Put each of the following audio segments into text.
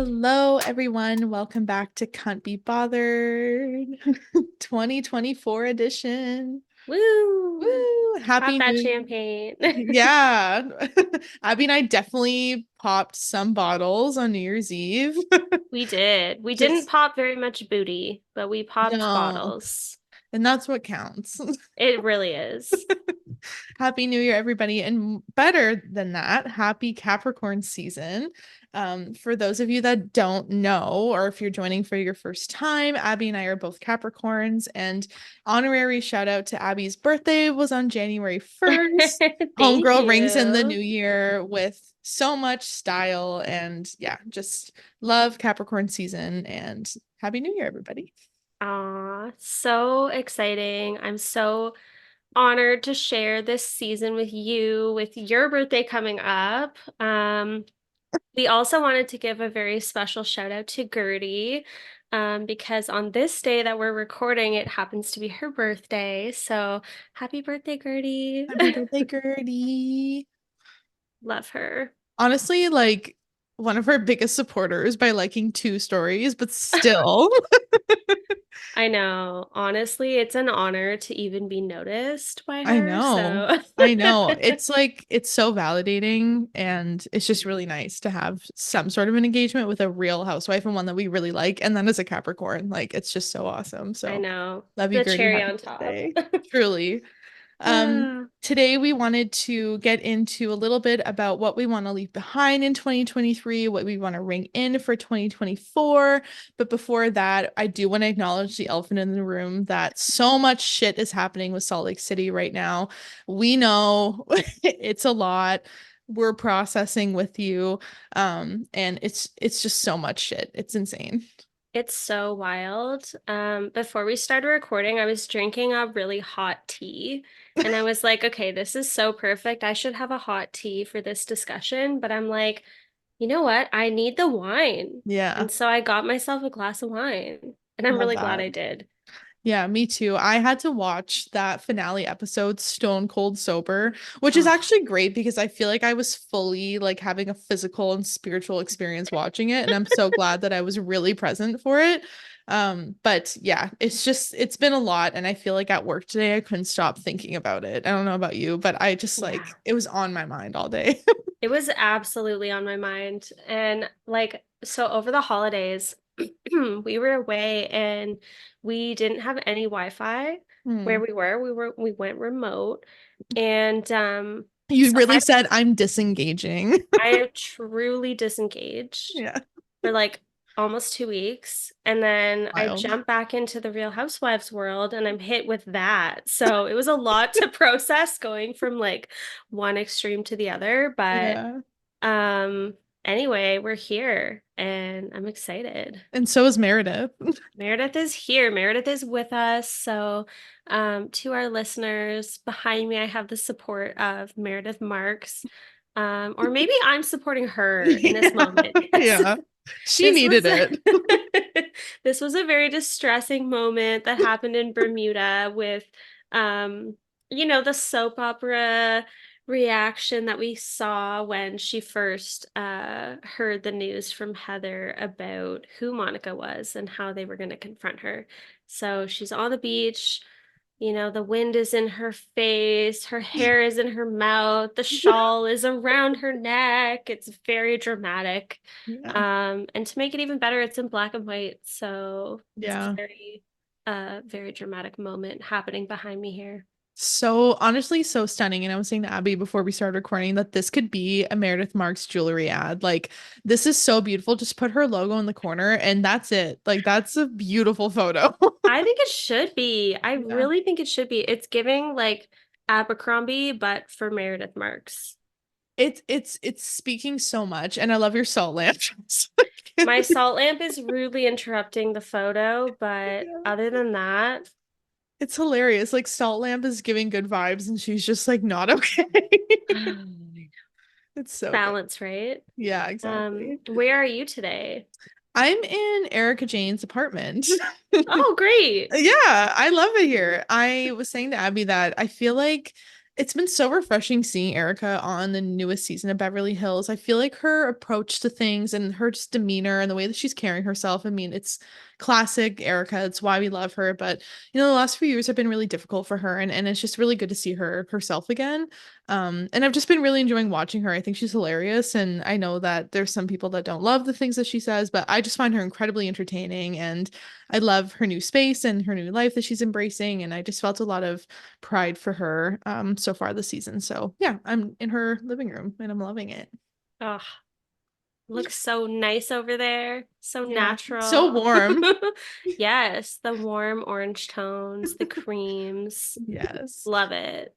Hello, everyone. Welcome back to Can't Be Bothered 2024 edition. Woo! Woo! Pop Happy that New champagne. Yeah. Abby and I definitely popped some bottles on New Year's Eve. We did. We didn't Just pop very much booty, but we popped no. bottles. And that's what counts. It really is. Happy New Year, everybody. And better than that, happy Capricorn season. For those of you that don't know, or if you're joining for your first time, Abby and I are both Capricorns, and honorary shout out to Abby's birthday was on January 1st. Thank Homegirl rings in the new you. year with so much style and yeah, just love Capricorn season and Happy New Year, everybody. Aw, so exciting. I'm so honored to share this season with you with your birthday coming up. We also wanted to give a very special shout out to Gertie, because on this day that we're recording, it happens to be her birthday. So happy birthday, Gertie. Happy birthday, Gertie. Love her. Honestly, like one of our biggest supporters by liking two stories, but still. I know. Honestly, it's an honor to even be noticed by I her. know. So I know. It's like it's so validating and it's just really nice to have some sort of an engagement with a real housewife and one that we really like. And then as a Capricorn, like it's just so awesome. I So know. love you, The Gertie. cherry Happy on top. birthday. Truly. Today we wanted to get into a little bit about what we want to leave behind in 2023, what we want to ring in for 2024. But before that, I do want to acknowledge the elephant in the room that so much shit is happening with Salt Lake City right now. We know it's a lot. We're processing with you. And it's just so much shit. It's insane. It's so wild. Before we started recording, I was drinking a really hot tea, and I was like, okay, this is so perfect. I should have a hot tea for this discussion. But I'm like, you know what? I need the wine. Yeah, And so I got myself a glass of wine, and I'm love really glad that. I did. Yeah, me too. I had to watch that finale episode stone cold sober, which is Oh, actually great because I feel like I was fully like having a physical and spiritual experience watching it, and I'm so glad that I was really present for it. But yeah, it's been a lot and I feel like at work today I couldn't stop thinking about it. I don't know about you, but I just like yeah. it was on my mind all day. It was absolutely on my mind. And like, so over the holidays, we were away and we didn't have any Wi-Fi where Hmm. we were. We went remote. And You so really said I'm disengaging. I am truly disengaged Yeah, for like almost 2 weeks. And then I wild. jump back into the Real Housewives world and I'm hit with that. So it was a lot to process going from like one extreme to the other. But Yeah. um, anyway, we're here and I'm excited. And so is Meredith. Meredith is here. Meredith is with us. So, to our listeners, behind me, I have the support of Meredith Marks. Or maybe I'm supporting her in this Yeah. moment because Yeah. She this needed was it. this was a very distressing moment that happened in Bermuda with um the soap opera reaction that we saw when she first heard the news from Heather about who Monica was and how they were going to confront her. So she's on the beach, the wind is in her face, her hair is in her mouth, the shawl is around her neck. It's very dramatic. Yeah. And to make it even better, it's in black and white. So it's a Yeah. very dramatic moment happening behind me here. So honestly, so stunning. And I was saying to Abby before we started recording that this could be a Meredith Marks jewelry ad. Like, this is so beautiful. Just put her logo in the corner and that's it. Like, that's a beautiful photo. I think it should be. I Yeah. really think it should be. It's giving like Abercrombie, but for Meredith Marks. It's speaking so much. And I love your salt lamp. My salt lamp is rudely interrupting the photo, but Yeah. other than that, It's hilarious. Like Salt Lamp is giving good vibes and she's just like not okay. It's so good. balance, right? Yeah, exactly. Where are you today? I'm in Erica Jane's apartment. Oh, great. Yeah, I love it here. I was saying to Abby that I feel like It's been so refreshing seeing Erica on the newest season of Beverly Hills. I feel like her approach to things and her just demeanor and the way that she's carrying herself. I mean, it's classic Erica. It's why we love her. But the last few years have been really difficult for her, and it's just really good to see her herself again. And I've just been really enjoying watching her. I think she's hilarious, and I know that there's some people that don't love the things that she says, but I just find her incredibly entertaining, and I love her new space and her new life that she's embracing, and I just felt a lot of pride for her so far this season. So yeah, I'm in her living room and I'm loving it. Oh, looks so nice over there. So Yeah. So natural. warm. Yes, the warm orange tones, the creams. Yes. Love it.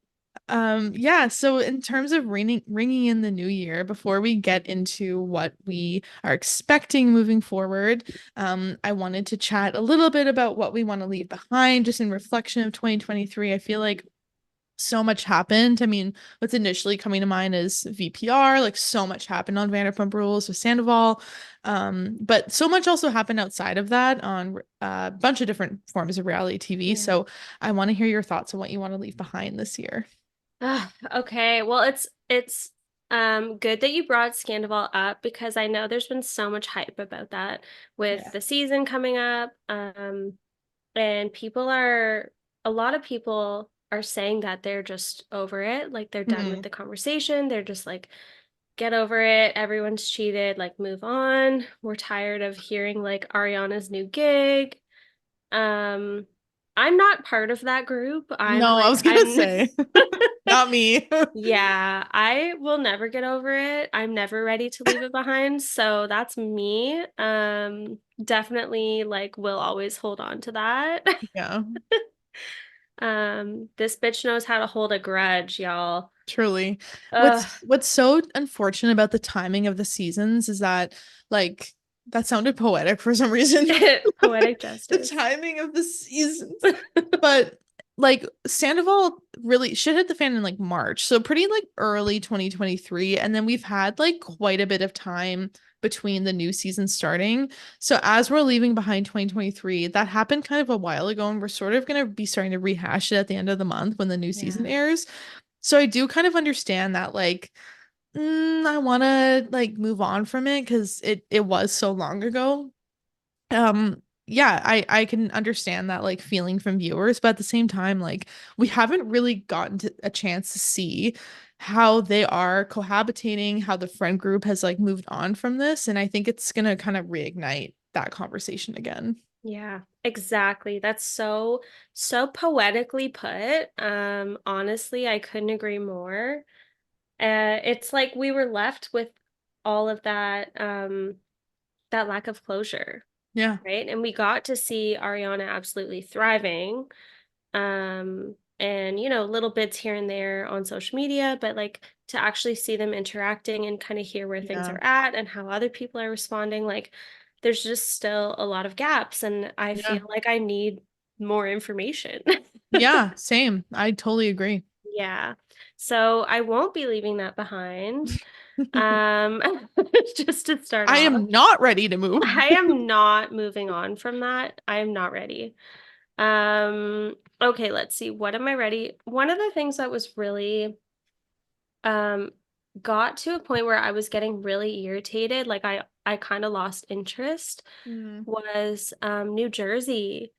Yeah, so in terms of ringing in the new year, before we get into what we are expecting moving forward, I wanted to chat a little bit about what we want to leave behind just in reflection of 2023. I feel like so much happened. I mean, what's initially coming to mind is VPR, like so much happened on Vanderpump Rules with Sandoval. But so much also happened outside of that on a bunch of different forms of reality TV. Yeah. So I want to hear your thoughts on what you want to leave behind this year. Okay. Well, it's good that you brought Scandoval up because I know there's been so much hype about that with Yeah. the season coming up. And a lot of people are saying that they're just over it, like they're done with Mhm. the conversation. They're just like, get over it. Everyone's cheated, like move on. We're tired of hearing like Ariana's new gig. Um, I'm not part of that group. No, I was gonna I'm say, not me. Yeah, I will never get over it. I'm never ready to leave it behind. So that's me. Definitely like will always hold on to that. Yeah, This bitch knows how to hold a grudge, y'all. truly. Ugh, What's so unfortunate about the timing of the seasons is that like that sounded poetic for some reason. poetic The justice. timing of the seasons. But like Sandoval really should hit the fan in like March. So pretty like early 2023. And then we've had like quite a bit of time between the new season starting. So as we're leaving behind 2023, that happened kind of a while ago, and we're sort of gonna be starting to rehash it at the end of the month when the new season Yeah. airs. So I do kind of understand that like I want to like move on from it because it was so long ago. Yeah, I can understand that like feeling from viewers, but at the same time, like we haven't really gotten to a chance to see how they are cohabitating, how the friend group has like moved on from this, and I think it's gonna kind of reignite that conversation again. Yeah, exactly. That's so poetically put. Honestly, I couldn't agree more. It's like we were left with all of that lack of closure, Yeah, right? And we got to see Ariana absolutely thriving. And little bits here and there on social media, but like to actually see them interacting and kind of hear where things yeah, are at and how other people are responding, like there's just still a lot of gaps, and I yeah, feel like I need more information. yeah, same. I totally agree. Yeah. So I won't be leaving that behind. Um, just to start I off, am not ready to move. I am not moving on from that. I am not ready. Okay, let's see. What am I ready? One of the things that was really um got to a point where I was getting really irritated, like I kind of lost interest, Mm, was New Jersey.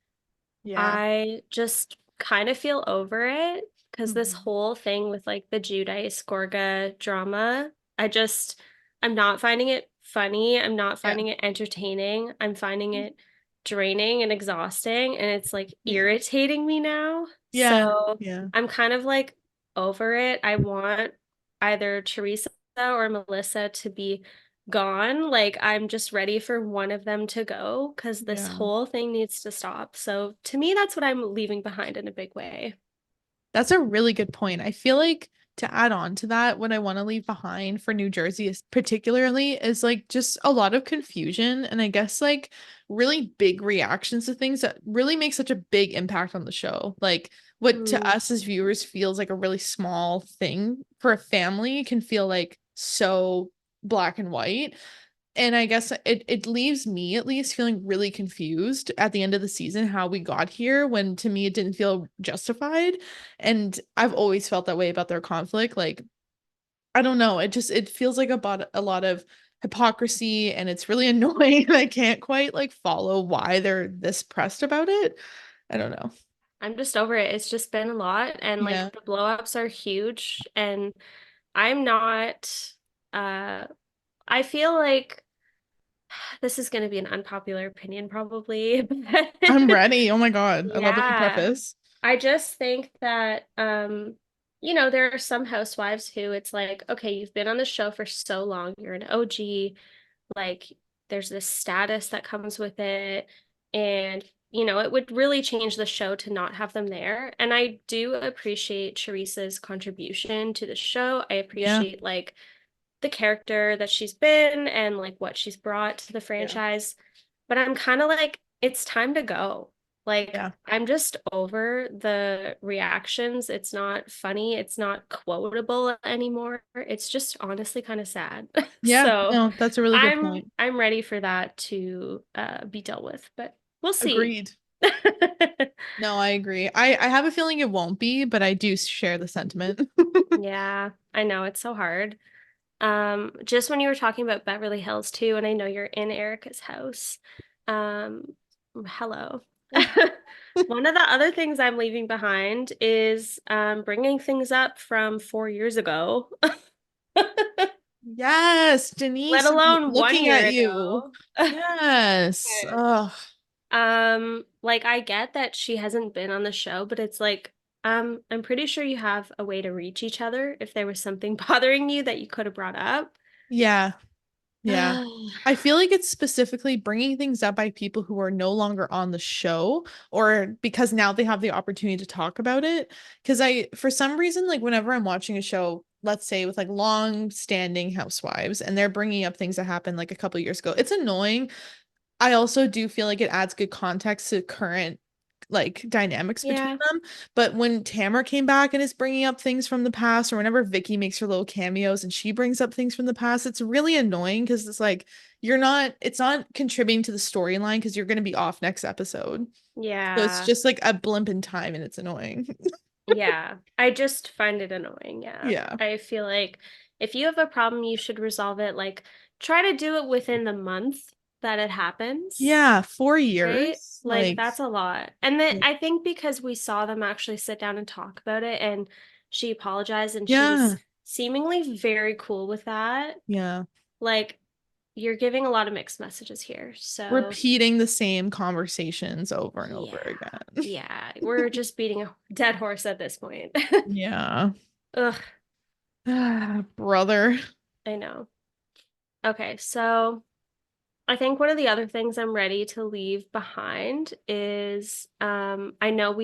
yeah. I just kind of feel over it because this Mhm. whole thing with like the Giudice Gorga drama, I'm not finding it funny. I'm not Yeah. finding it entertaining. I'm finding it draining and exhausting, and it's like Yeah. irritating me now. Yeah. So Yeah. I'm kind of like over it. I want either Teresa or Melissa to be gone. Like I'm just ready for one of them to go because this Yeah. whole thing needs to stop. So to me, that's what I'm leaving behind in a big way. That's a really good point. I feel like to add on to that, what I want to leave behind for New Jersey is particularly is like just a lot of confusion and I guess like really big reactions to things that really make such a big impact on the show. Like what to Mm, us as viewers feels like a really small thing for a family can feel like so black and white. And I guess it leaves me at least feeling really confused at the end of the season how we got here when to me it didn't feel justified. And I've always felt that way about their conflict. Like, I don't know, it feels like about a lot of hypocrisy and it's really annoying and I can't quite like follow why they're this pressed about it. I don't know. I'm just over it. It's just been a lot, and like Yeah. the blow ups are huge, and I'm not, uh, I feel like this is going to be an unpopular opinion probably, but I'm ready. Oh my God. I love a good yeah, preface. I just think that, there are some housewives who it's like, okay, you've been on the show for so long, you're an OG, like there's this status that comes with it, and it would really change the show to not have them there. And I do appreciate Teresa's contribution to the show. I Yeah. appreciate like the character that she's been and like what she's brought to the Yeah. franchise. But I'm kind of like, it's time to go. Like, Yeah. I'm just over the reactions. It's not funny. It's not quotable anymore. It's just honestly kind of sad. Yeah. So No, that's a really good I'm point. I'm ready for that to be dealt with, but we'll see. Agreed. No, I agree. I have a feeling it won't be, but I do share the sentiment. Yeah, I know it's so hard. Just when you were talking about Beverly Hills too, and I know you're in Erica's house. Um, hello. One of the other things I'm leaving behind is bringing things up from 4 years ago, Yes, let Denise, I'm alone one looking year at you. ago. Yes. Oh, Like I get that she hasn't been on the show, but it's like, I'm pretty sure you have a way to reach each other if there was something bothering you that you could have brought up. yeah. Yeah. I feel like it's specifically bringing things up by people who are no longer on the show or because now they have the opportunity to talk about it. Because for some reason, like whenever I'm watching a show, let's say with like long-standing housewives and they're bringing up things that happened like a couple years ago, it's annoying. I also do feel like it adds good context to current like dynamics between Yeah. them. But when Tamara came back and is bringing up things from the past, or whenever Vicky makes her little cameos and she brings up things from the past, it's really annoying because it's like it's not contributing to the storyline because you're going to be off next episode. So it's Yeah. just like a blimp in time and it's annoying. Yeah. I just find it annoying. Yeah. Yeah. I feel like if you have a problem, you should resolve it. Like, try to do it within the month that it happens, Yeah, four right? years. Like, Like, that's a lot. And then yeah. I think because we saw them actually sit down and talk about it, and she apologized and she was Yeah. seemingly very cool with that. Yeah. Like, you're giving a lot of mixed messages here. So, Repeating the same conversations over and over yeah. again. Yeah. We're just beating a dead horse at this point. Yeah. Ugh. Brother. I know. Okay, so I think one of the other things I'm ready to leave behind is I know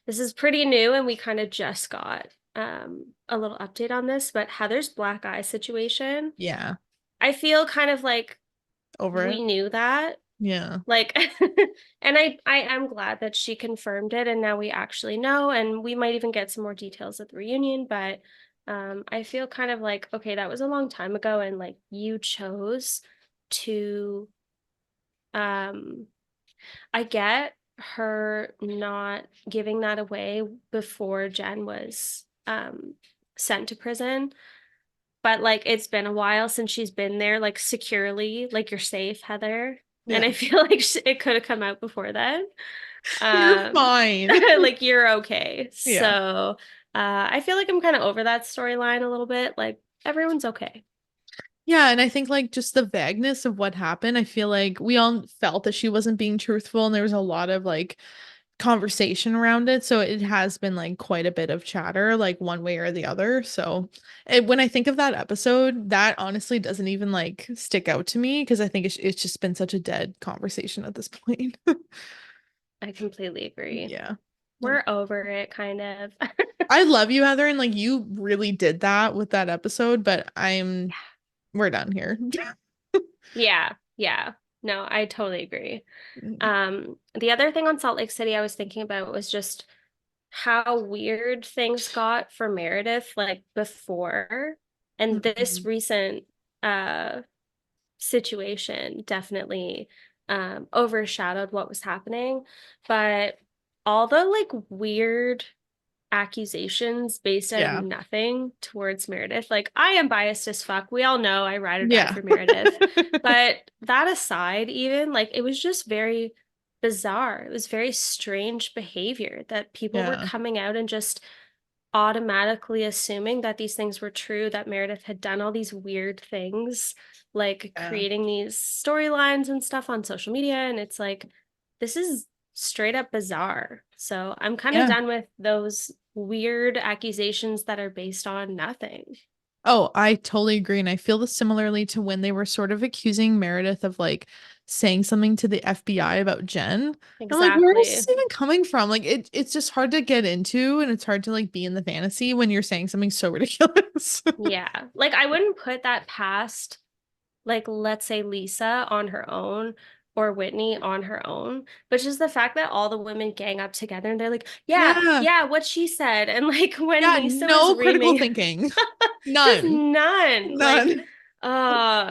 this is pretty new and we kind of just got a little update on this, but Heather's black eye situation. Yeah. I feel kind of like Over we it. knew that. Yeah. Like and I am glad that she confirmed it and now we actually know, and we might even get some more details at the reunion, but I feel kind of like, okay, that was a long time ago and like you chose to um I get her not giving that away before Jen was sent to prison, but like it's been a while since she's been there like securely, like you're safe, Heather. And Yeah. I feel like it could have come out before then. You're Um fine. like you're okay. So, Yeah. I feel like I'm kind of over that storyline a little bit. Like everyone's okay. Yeah, and I think like just the vagueness of what happened, I feel like we all felt that she wasn't being truthful and there was a lot of like conversation around it. So it has been like quite a bit of chatter, like one way or the other. So when I think of that episode, that honestly doesn't even like stick out to me because I think it's just been such a dead conversation at this point. I completely agree. Yeah. We're over it kind of. I love you, Heather, and like you really did that with that episode, but we're done here. Yeah, yeah. No, I totally agree. The other thing on Salt Lake City I was thinking about was just how weird things got for Meredith like before and this Mhm. recent uh situation definitely overshadowed what was happening. But all the like weird accusations based out of Yeah. nothing towards Meredith, like I am biased as fuck. We all know I ride or die Yeah. for Meredith. But that aside, even like it was just very bizarre. It was very strange behavior that people were Yeah. coming out and just automatically assuming that these things were true, that Meredith had done all these weird things, like Yeah. creating these storylines and stuff on social media. And it's like, this is straight up bizarre. So I'm kind of Yeah. done with those weird accusations that are based on nothing. Oh, I totally agree. And I feel this similarly to when they were sort of accusing Meredith of like saying something to the FBI about Jen. I'm like, where is Exactly. this even coming from? Like it's just hard to get into and it's hard to like be in the fantasy when you're saying something so ridiculous. Yeah. Like I wouldn't put that past, like, let's say Lisa on her own or Whitney on her own, but just the fact that all the women gang up together and they're like, yeah, Yeah. yeah, what she said. And like when Yeah, Lisa was no critical reaming, thinking. just None. none. Like, None.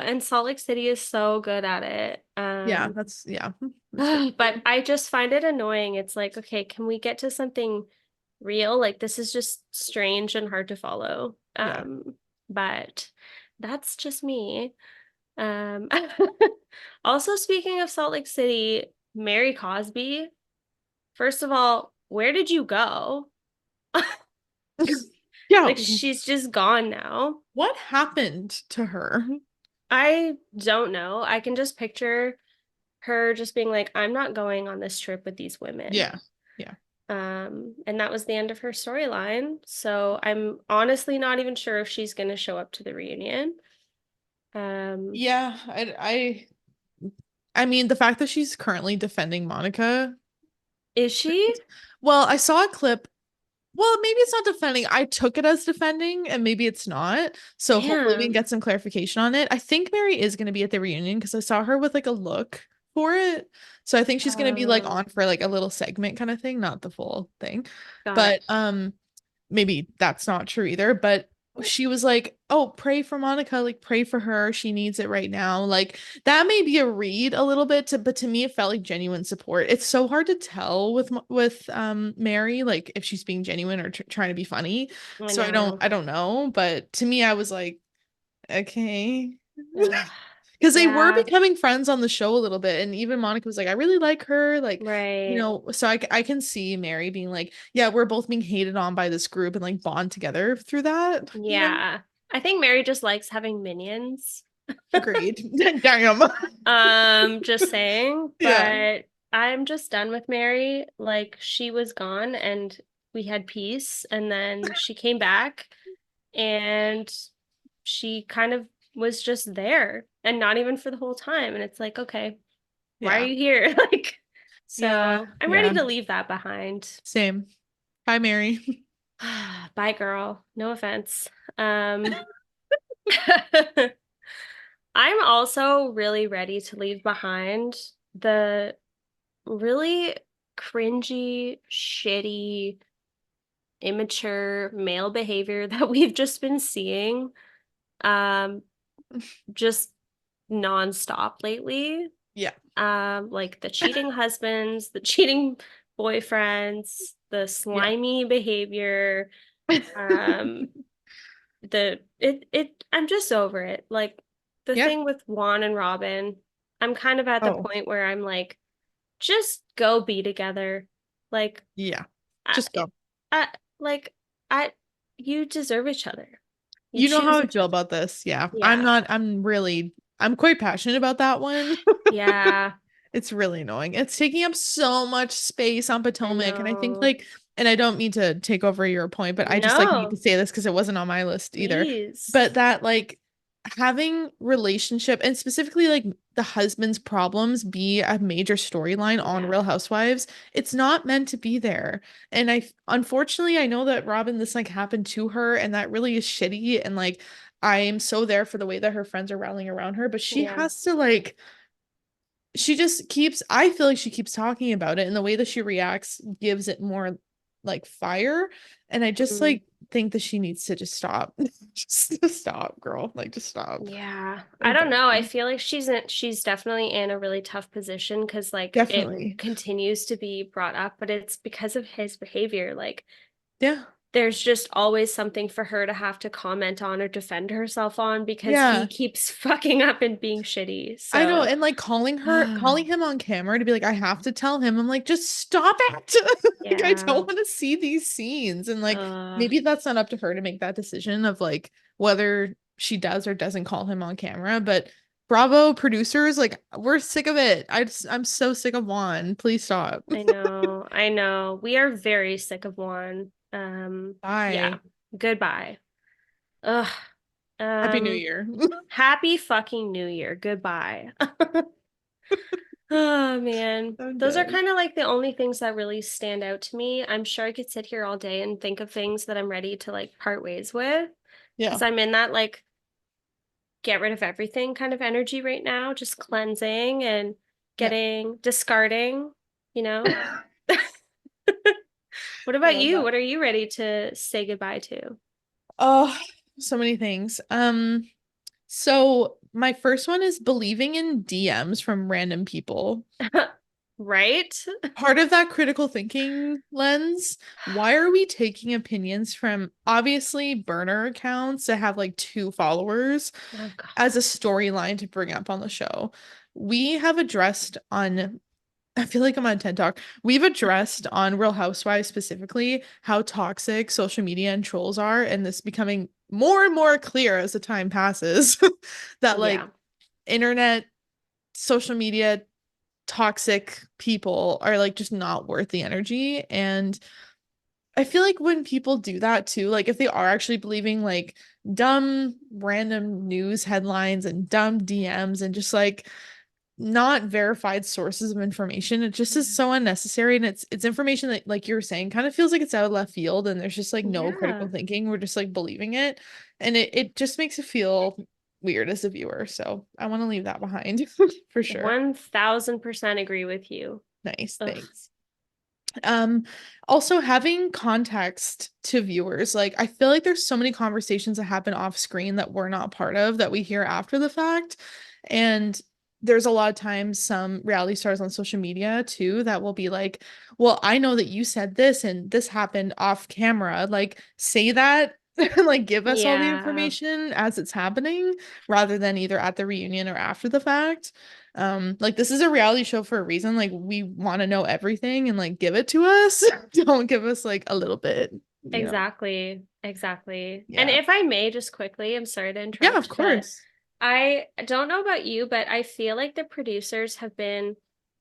and Salt Lake City is so good at it. Yeah, that's very But true. I just find it annoying. It's like, okay, can we get to something real? Like this is just strange and hard to follow. Yeah. But that's just me. Um, also, speaking of Salt Lake City, Mary Cosby, first of all, where did you go? Yeah. Like, she's just gone now. What happened to her? I don't know. I can just picture her just being like, I'm not going on this trip with these women. Yeah. Yeah. And that was the end of her storyline. So I'm honestly not even sure if she's going to show up to the reunion. Um, Yeah, I mean the fact that she's currently defending Monica. is she? Well, I saw a clip. Well, maybe it's not defending. I took it as defending and maybe it's not. So hopefully we can Damn. get some clarification on it. I think Mary is going to be at the reunion because I saw her with like a look for it. So I think she's going to be like on Oh, for like a little segment kind of thing, not the full thing. got it. But maybe that's not true either, but she was like, "Oh, pray for Monica, like pray for her. She needs it right now." Like that may be a read a little bit to, but to me it felt like genuine support. It's so hard to tell with Mary like if she's being genuine or trying to be funny. I So know. I don't know, but to me I was like, "Okay." Ugh. Because they were Yeah, becoming friends on the show a little bit, and even Monica was like, "I really like her," like, right. so I can see Mary being like, "Yeah, we're both being hated on by this group," and like bond together through that, you know? Yeah. I think Mary just likes having minions. Agreed. Damn. Just saying, Yeah. but I'm just done with Mary. Like she was gone and we had peace and then she came back and she kind of was just there and not even for the whole time. And it's like, okay, why are Yeah. you here? Like, Yeah. so I'm ready Yeah. to leave that behind. Same. Hi, Mary. Bye, girl. No offense. Um, I'm also really ready to leave behind the really cringy, shitty, immature male behavior that we've just been seeing um just nonstop lately. Yeah. Like the cheating husbands, the cheating boyfriends, the Yeah. slimy behavior, um it I'm just over it. Like the Yeah. thing with Juan and Robin, I'm kind of at the Oh, point where I'm like, just go be together. Like yeah. I, Just go. I like I you deserve each other. You You know how choose I feel about this. Yeah. yeah. I'm quite passionate about that one. Yeah, It's really annoying. It's taking up so much space on I Potomac. And I think know. like, and I don't mean to take over your point, but I just like need to No, say this because it wasn't on my list either. please. But that like having relationship and specifically like the husband's problems be a major storyline on Yeah. Real Housewives, it's not meant to be there. And unfortunately I know that Robin, this like happened to her and that really is shitty. And like I am so there for the way that her friends are rallying around her, but she Yeah. has to like she just keeps I feel like she keeps talking about it and the way that she reacts gives it more like fire and I just Mm. like think that she needs to just stop. Just stop, girl. Like, just stop. Yeah. I Like, don't don't. know. I feel like she's definitely in a really tough position because like it Definitely. continues to be brought up, but it's because of his behavior. Like Yeah. there's just always something for her to have to comment on or defend herself on because he Yeah. keeps fucking up and being shitty. I know. So, And like calling him on camera to be like, I have to tell him. I'm like, just stop it. Like, I yeah. don't want to see these scenes. And like, Uh, maybe that's not up to her to make that decision of like whether she does or doesn't call him on camera. But Bravo producers, like, we're sick of it. I'm so sick of Juan. Please stop. I know. I know. We are very sick of Juan. Yeah. Bye. Goodbye. Ugh. Happy New Um, Year. Happy fucking New Year. Goodbye. Oh man. I'm Those are dead. kind of like the only things that really stand out to me. I'm sure I could sit here all day and think of things that I'm ready to like part ways with Yeah. because I'm in that like get rid of everything kind of energy right now, just cleansing and Yeah. discarding, you know? What I about love you? that. What are you ready to say goodbye to? Oh, so many things. So my first one is believing in DMs from random people. Right? Part of that critical thinking lens, why are we taking opinions from obviously burner accounts that have like 2 followers Oh God. as a storyline to bring up on the show? We have addressed on, I feel like I'm on TED Talk. We've addressed on Real Housewives specifically how toxic social media and trolls are, and this becoming more and more clear as the time passes that like Yeah. internet, social media, toxic people are like just not worth the energy. And I feel like when people do that too, like if they are actually believing like dumb random news headlines and dumb DMs and just like not verified sources of information, it just is so unnecessary. And it's information that, like you were saying, kind of feels like it's out of left field and there's just like no critical Yeah. thinking. We're just like believing it. And it just makes it feel weird as a viewer. So I want to leave that behind for sure. 1000% agree with you. Nice, Ugh. thanks. Um, Also having context to viewers. Like I feel like there's so many conversations that happen off screen that we're not part of that we hear after the fact. And there's a lot of times some reality stars on social media too that will be like, well, I know that you said this and this happened off camera. Like say that like give us all the Yeah. information as it's happening rather than either at the reunion or after the fact. Like this is a reality show for a reason. Like we want to know everything and like give it to us. Don't give us like a little bit. Exactly. Exactly. And Yeah. if I may just quickly, I'm sorry to Yeah, of interrupt, but course. I don't know about you, but I feel like the producers have been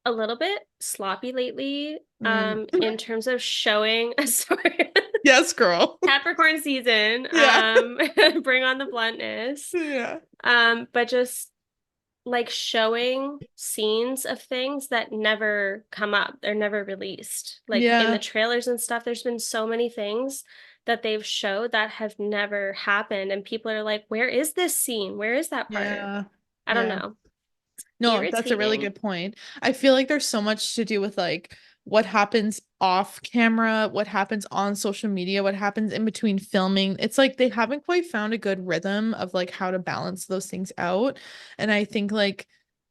a little bit sloppy lately, Mm. in terms of showing, sorry, Yes, girl. Capricorn season, Yeah. bring on the bluntness, Yeah. but just like showing scenes of things that never come up. They're never released. Like in the Yeah. trailers and stuff, there's been so many things that they've showed that have never happened. And people are like, where is this scene? Where is that part? Yeah. I don't Yeah. know. No, that's a really Irritating. good point. I feel like there's so much to do with like what happens off camera, what happens on social media, what happens in between filming. It's like they haven't quite found a good rhythm of like how to balance those things out. And I think like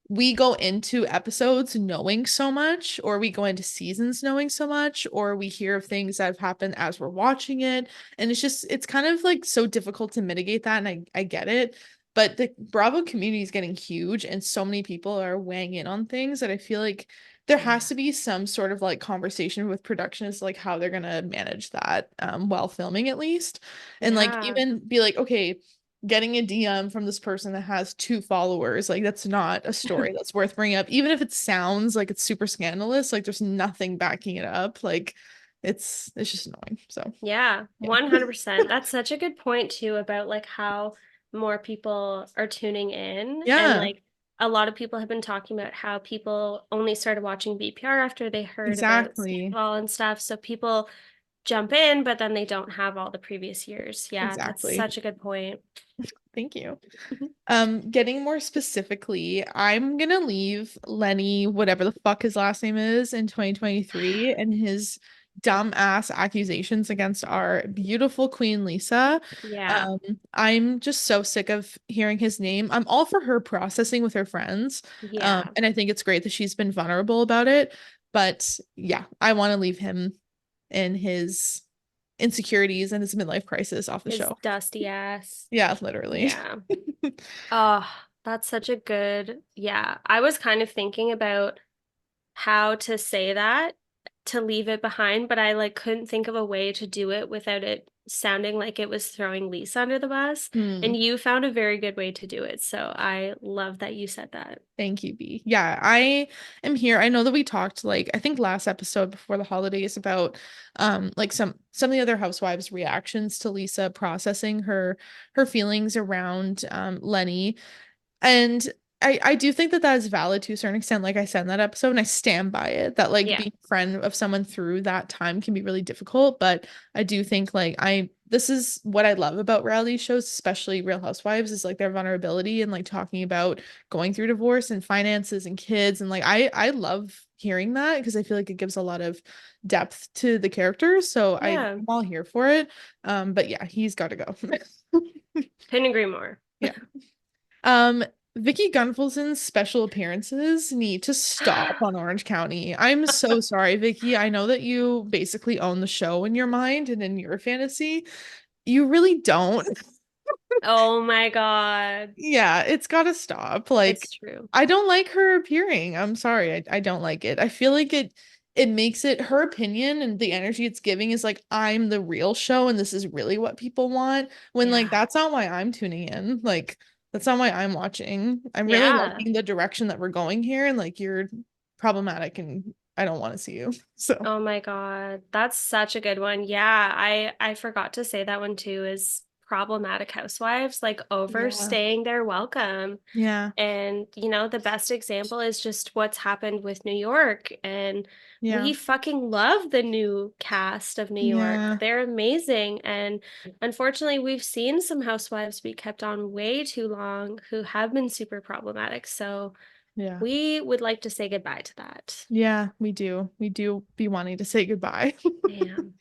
we go into episodes knowing so much, or we go into seasons knowing so much, or we hear of things that have happened as we're watching it. And it's kind of like so difficult to mitigate that. And I get it. But the Bravo community is getting huge, and so many people are weighing in on things that I feel like there has Yeah. to be some sort of like conversation with production as to, like how they're gonna manage that while filming at least. And like Yeah. even be like, okay, getting a DM from this person that has 2 followers, like that's not a story that's worth bringing up. Even if it sounds like it's super scandalous, like there's nothing backing it up. Like it's just annoying. So Yeah, yeah. 100%. That's such a good point too about like how more people are tuning in and Yeah, like a lot of people have been talking about how people only started watching BPR after they heard about exactly. Scandoval and stuff. So people jump in, but then they don't have all the previous years. Yeah, that's Exactly. such a good point. Thank you. Getting more specifically, I'm gonna leave Lenny, whatever the fuck his last name is, in 2023 and his dumbass accusations against our beautiful Queen Lisa. Yeah. Um, I'm just so sick of hearing his name. I'm all for her processing with her friends. Yeah. And I think it's great that she's been vulnerable about it. But yeah, I want to leave him and his insecurities and his midlife crisis off the His show. dusty ass. Yeah, literally. Yeah. Oh, that's such a good, yeah. I was kind of thinking about how to say that to leave it behind, but I like couldn't think of a way to do it without it sounding like it was throwing Lisa under the bus. Hmm. And you found a very good way to do it. So I love that you said that. Thank you, B. Yeah, I am here. I know that we talked like I think last episode before the holidays about like some of the other housewives' reactions to Lisa processing her feelings around Lenny. And I do think that that is valid to a certain extent, like I said in that episode, and I stand by it that like Yeah. being a friend of someone through that time can be really difficult. But I do think like this is what I love about reality shows, especially Real Housewives, is like their vulnerability and like talking about going through divorce and finances and kids. And like I love hearing that because I feel like it gives a lot of depth to the characters. So I'm Yeah. all here for it. But yeah, he's got to go. Couldn't agree more. Yeah. Um, Vicky Gunvalson's special appearances need to stop on Orange County. I'm so sorry, Vicky. I know that you basically own the show in your mind and in your fantasy. You really don't. Oh my God. Yeah, it's gotta stop. Like, It's true. I don't like her appearing. I'm sorry. I don't like it. I feel like it makes it her opinion and the energy it's giving is like I'm the real show and this is really what people want. When like Yeah. that's not why I'm tuning in. Like that's not why I'm watching. I'm really Yeah. liking the direction that we're going here and like you're problematic and I don't want to see you. So, Oh my God. That's such a good one. Yeah, I forgot to say that one too is problematic housewives like yeah. overstaying their welcome. Yeah. And the best example is just what's happened with New York. And Yeah. we fucking love the new cast of New York. Yeah. They're amazing. And unfortunately, we've seen some housewives be kept on way too long who have been super problematic. So Yeah. we would like to say goodbye to that. Yeah, we do. We do be wanting to say goodbye. Damn.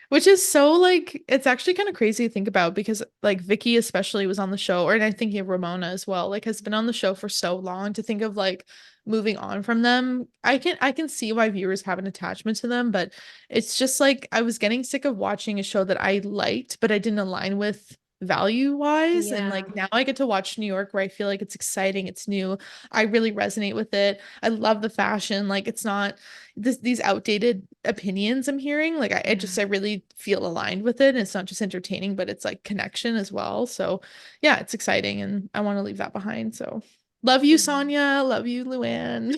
Which is so like it's actually kind of crazy to think about because like Vicky especially was on the show, or and I think Ramona as well, like has been on the show for so long to think of like moving on from them. I can see why viewers have an attachment to them, but it's just like I was getting sick of watching a show that I liked, but I didn't align with value wise. And Yeah. like now I get to watch New York where I feel like it's exciting, it's new. I really resonate with it. I love the fashion. Like it's not these outdated opinions I'm hearing. Like Yeah. I really feel aligned with it. And it's not just entertaining, but it's like connection as well. So yeah, it's exciting and I want to leave that behind. So love you, Sonia. Love you, Luann.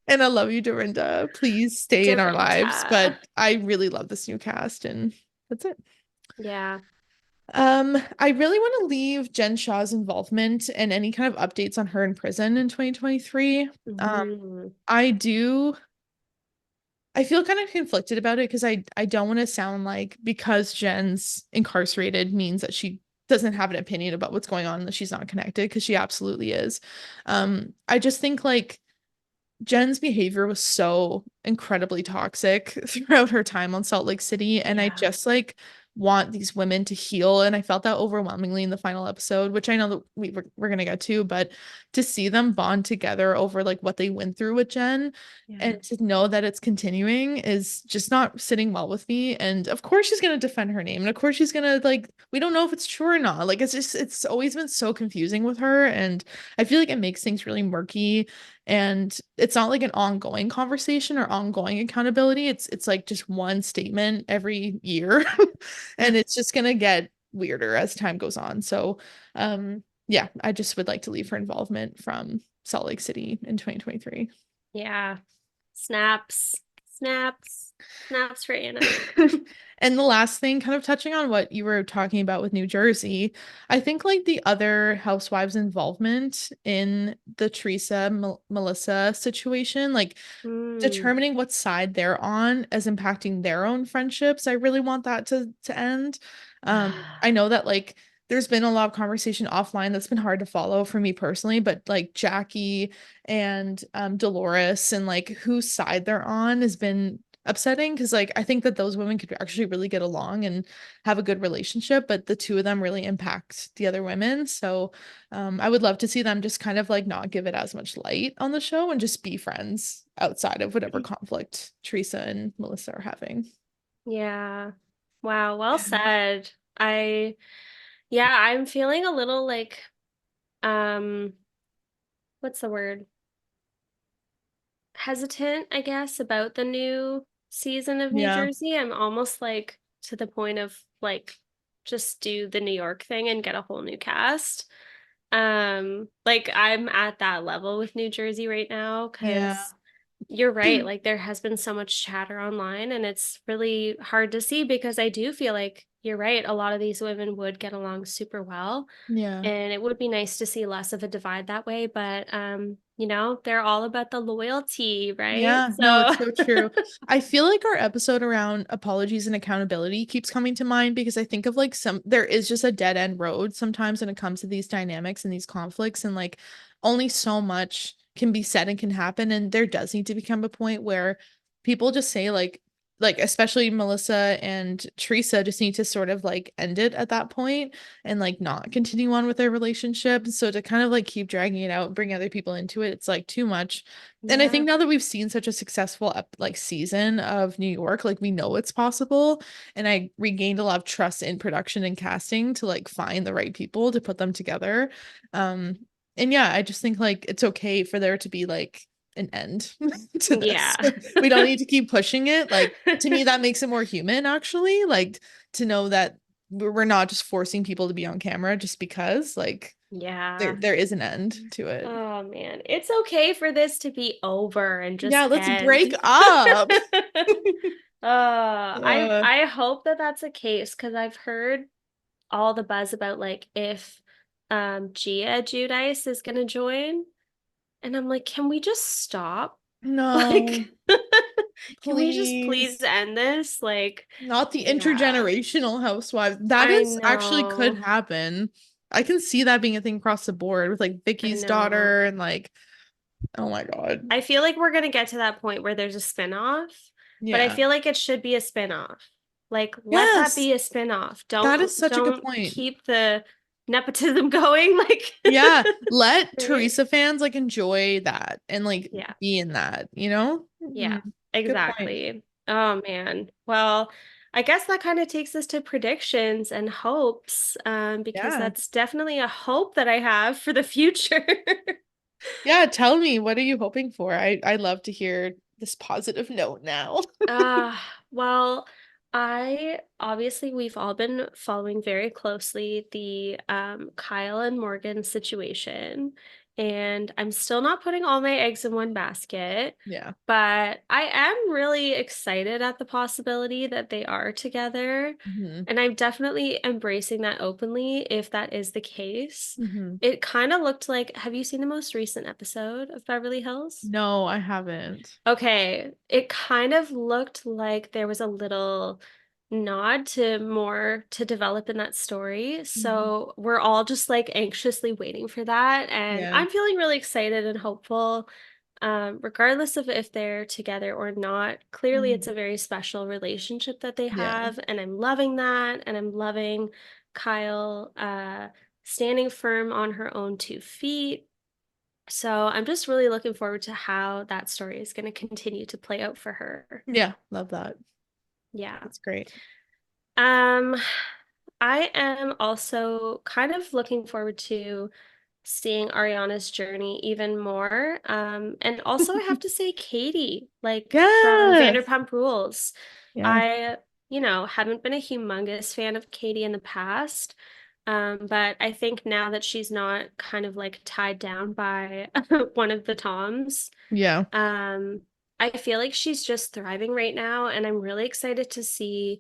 And I love you, Dorinda. Please stay in our lives. Dorinda. But I really love this new cast and that's it. Yeah. I really want to leave Jen Shah's involvement and any kind of updates on her in prison in 2023. Mhm. I do I feel kind of conflicted about it because I don't want to sound like because Jen's incarcerated means that she doesn't have an opinion about what's going on and that she's not connected because she absolutely is. I just think like Jen's behavior was so incredibly toxic throughout her time on Salt Lake City. And I Yeah. just like want these women to heal. And I felt that overwhelmingly in the final episode, which I know that we're going to get to, but to see them bond together over like what they went through with Jen Yeah. and to know that it's continuing is just not sitting well with me. And of course she's going to defend her name. And of course she's going to like, we don't know if it's true or not. Like it's always been so confusing with her. And I feel like it makes things really murky and it's not like an ongoing conversation or ongoing accountability. It's like just one statement every year. And it's just gonna get weirder as time goes on. So yeah, I just would like to leave her involvement from Salt Lake City in 2023. Yeah. Snaps. Snaps. Snaps for Anna. And the last thing, kind of touching on what you were talking about with New Jersey, I think like the other housewives' involvement in the Teresa Melissa situation, like Mm. determining what side they're on as impacting their own friendships. I really want that to end. I know that like there's been a lot of conversation offline that's been hard to follow for me personally, but like Jackie and Dolores and like whose side they're on has been upsetting because like I think that those women could actually really get along and have a good relationship, but the two of them really impact the other women. So I would love to see them just kind of like not give it as much light on the show and just be friends outside of whatever conflict Teresa and Melissa are having. Yeah. Wow, well Yeah. said. I Yeah, I'm feeling a little like um what's the word? Hesitant, I guess, about the new season of New Yeah. Jersey. I'm almost like to the point of like just do the New York thing and get a whole new cast. Like I'm at that level with New Jersey right now Yeah. because you're right, like there has been so much chatter online and it's really hard to see because I do feel like you're right, a lot of these women would get along super well. Yeah. And it would be nice to see less of a divide that way, but they're all about the loyalty, right? Yeah, no, So it's so true. I feel like our episode around apologies and accountability keeps coming to mind because I think of like there is just a dead end road sometimes when it comes to these dynamics and these conflicts, and like only so much can be said and can happen. And there does need to become a point where people just say like especially Melissa and Teresa just need to sort of like end it at that point and like not continue on with their relationship. So to kind of like keep dragging it out and bring other people into it, it's like too much. And I think yeah. now that we've seen such a successful like season of New York, like we know it's possible. And I regained a lot of trust in production and casting to like find the right people to put them together. Um, and yeah, I just think like it's okay for there to be like an end to this. Yeah. We don't need to keep pushing it. Like to me, that makes it more human, actually. Like to know that we're not just forcing people to be on camera just because like Yeah. there is an end to it. Oh man, it's okay for this to be over and Yeah, just let's end. break up. Uh, I hope that that's a case because I've heard all the buzz about like if Gia Judice is gonna join, and I'm like, can we just stop? no, Like, can we just please please. end this? Like, Not the yeah, intergenerational housewives. That I is actually could know, happen. I can see that being a thing across the board with like I Vicky's know. daughter and like, oh my God. I feel like we're gonna get to that point where there's a spin-off, but I Yeah. feel like it should be a spin-off. Like, let that Yes. be a spin-off. That is such a good Don't point. keep the nepotism going. Like, Yeah. Let right? Teresa fans like enjoy that and like Yeah. be in that, you know? Yeah, Good point. exactly. Oh man. Well, I guess that kind of takes us to predictions and hopes, because Yeah. that's definitely a hope that I have for the future. Yeah. Tell me, what are you hoping for? I love to hear this positive note now. Uh, well, I obviously we've all been following very closely the Kyle and Morgan situation, and I'm still not putting all my eggs in one basket, Yeah. but I am really excited at the possibility that they are together, Hmm. and I'm definitely embracing that openly if that is the case. Hmm. It kind of looked like, have you seen the most recent episode of Beverly Hills? No, I haven't. Okay, it kind of looked like there was a little nod to more to develop in that story. Mhm. So we're all just like anxiously waiting for that. And Yeah. I'm feeling really excited and hopeful, regardless of if they're together or not. Clearly, it's Mhm. a very special relationship that they Yeah. have. And I'm loving that. And I'm loving Kyle standing firm on her own 2 feet. So I'm just really looking forward to how that story is going to continue to play out for her. Yeah. Love that. Yeah. That's great. Um, I am also kind of looking forward to seeing Ariana's journey even more. And also I have to say Katie, like from Yes. Vanderpump Rules. Yeah. I, haven't been a humongous fan of Katie in the past. But I think now that she's not kind of like tied down by one of the Toms, Yeah. um, I feel like she's just thriving right now, and I'm really excited to see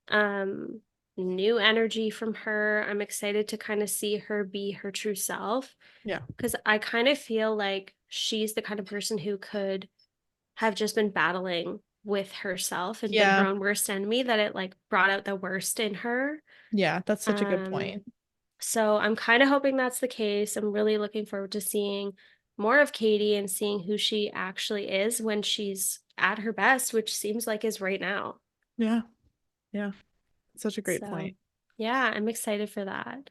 um new energy from her. I'm excited to kind of see her be her true self Yeah. because I kind of feel like she's the kind of person who could have just been battling with herself and been her Yeah. own worst enemy, that it like brought out the worst in her. Yeah. That's such a good Um, point. so I'm kind of hoping that's the case. I'm really looking forward to seeing more of Katie and seeing who she actually is when she's at her best, which seems like is right now. Yeah. Yeah. Such a great So, point. yeah, I'm excited for that.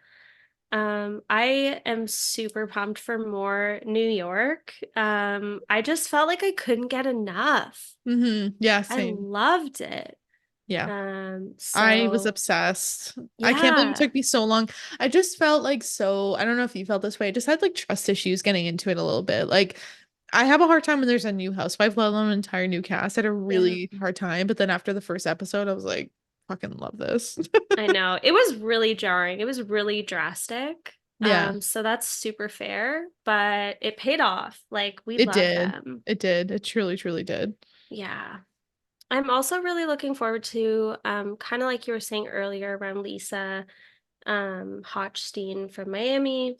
I am super pumped for more New York. I just felt like I couldn't get enough. Yeah, I same. loved it. Yeah. I was So obsessed. I can't believe it yeah, took me so long. I just felt like so, I don't know if you felt this way. I just had like trust issues getting into it a little bit. Like I have a hard time when there's a new housewife, let alone an entire new cast. I had a yeah, really hard time. But then after the first episode, I was like, fucking love this. I know. It was really jarring. It was really drastic. Yeah, So that's super fair, but it paid off. Like we it love did. them. It did. It truly, truly did. Yeah. I'm also really looking forward to kind of like you were saying earlier around Lisa Hochstein from Miami.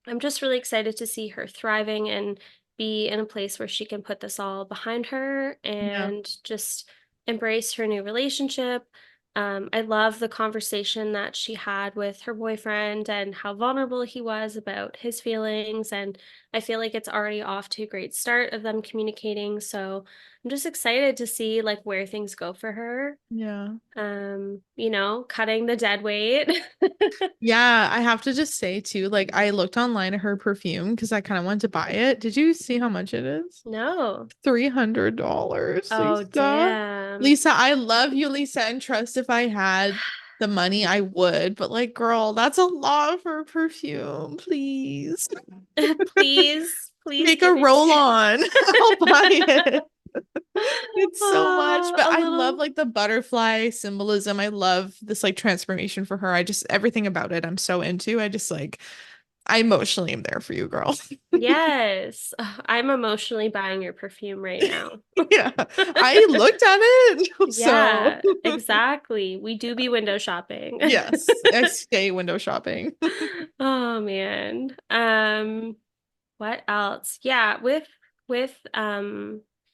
I'm just really excited to see her thriving and be in a place where she can put this all behind her Yeah. and just embrace her new relationship. I love the conversation that she had with her boyfriend and how vulnerable he was about his feelings. And I feel like it's already off to a great start of them communicating. So I'm just excited to see like where things go for her. Yeah. Cutting the dead weight. Yeah, I have to just say too, like I looked online at her perfume because I kind of wanted to buy it. Did you see how much it is? No. $300, Oh, Lisa. damn. Lisa, I love you, Lisa, and trust if I had the money, I would. But like, girl, that's a lot for perfume. Please Please, please make a give me roll on. I'll buy it. It's so much, but a I love little. like the butterfly symbolism. I love this like transformation for her. I just everything about it I'm so into. I just like I emotionally am there for you, girl. Yes. Ugh, I'm emotionally buying your perfume right now. Yeah, I looked at it. So, Yeah, exactly. We do be window shopping. yes, I stay window shopping. Oh man. What else? Yeah, with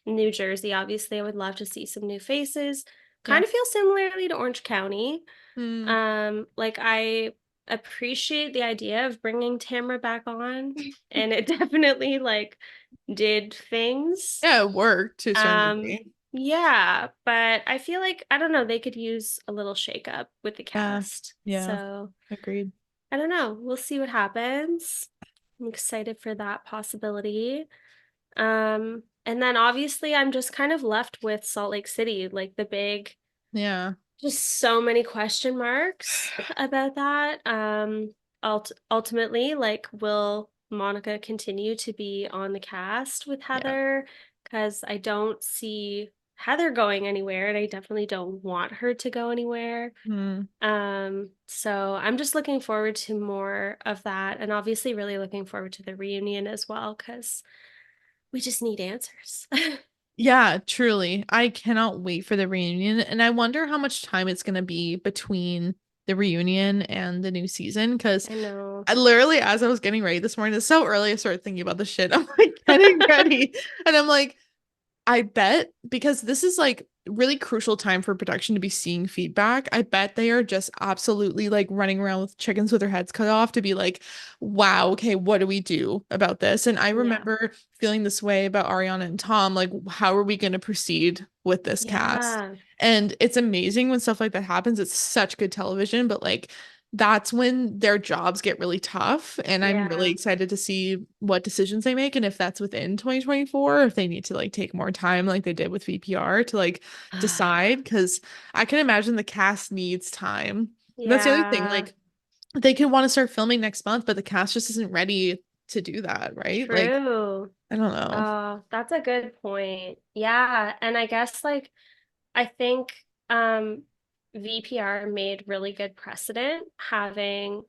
New Jersey, obviously I would love to see some new faces. Yeah. Kind of feel similarly to Orange County. Mm. Like I appreciate the idea of bringing Tamara back on, and it definitely like did things. Yeah, it worked to a certain Um, degree. yeah, but I feel like I don't know, they could use a little shakeup with the Yeah. cast. Yeah. So Agreed. I don't know. We'll see what happens. I'm excited for that possibility. And then obviously I'm just kind of left with Salt Lake City, like the big, Yeah. just so many question marks about that. Ultimately, like, will Monica continue to be on the cast with Yeah. Heather? Because I don't see Heather going anywhere, and I definitely don't want her to go anywhere. Mm. So I'm just looking forward to more of that, and obviously really looking forward to the reunion as well, because we just need answers. Yeah, truly. I cannot wait for the reunion. And I wonder how much time it's going to be between the reunion and the new season. Because I know. I literally, as I was getting ready this morning, it's so early, I started thinking about the shit. I'm like getting ready. And I'm like, I bet because this is like really crucial time for production to be seeing feedback. I bet they are just absolutely like running around with chickens with their heads cut off to be like, wow, okay, what do we do about this? And I Yeah. remember feeling this way about Ariana and Tom, like, how are we going to proceed with this cast? Yeah. And it's amazing when stuff like that happens. It's such good television, but like that's when their jobs get really tough. And I'm really Yeah. excited to see what decisions they make and if that's within 2024, or if they need to like take more time like they did with VPR to like decide. Because I can imagine the cast needs time. And that's the other thing. Yeah. Like they can want to start filming next month, but the cast just isn't ready to do that, right? Like, True. I don't know. Oh, that's a good point. Yeah, and I guess like I think um VPR made really good precedent having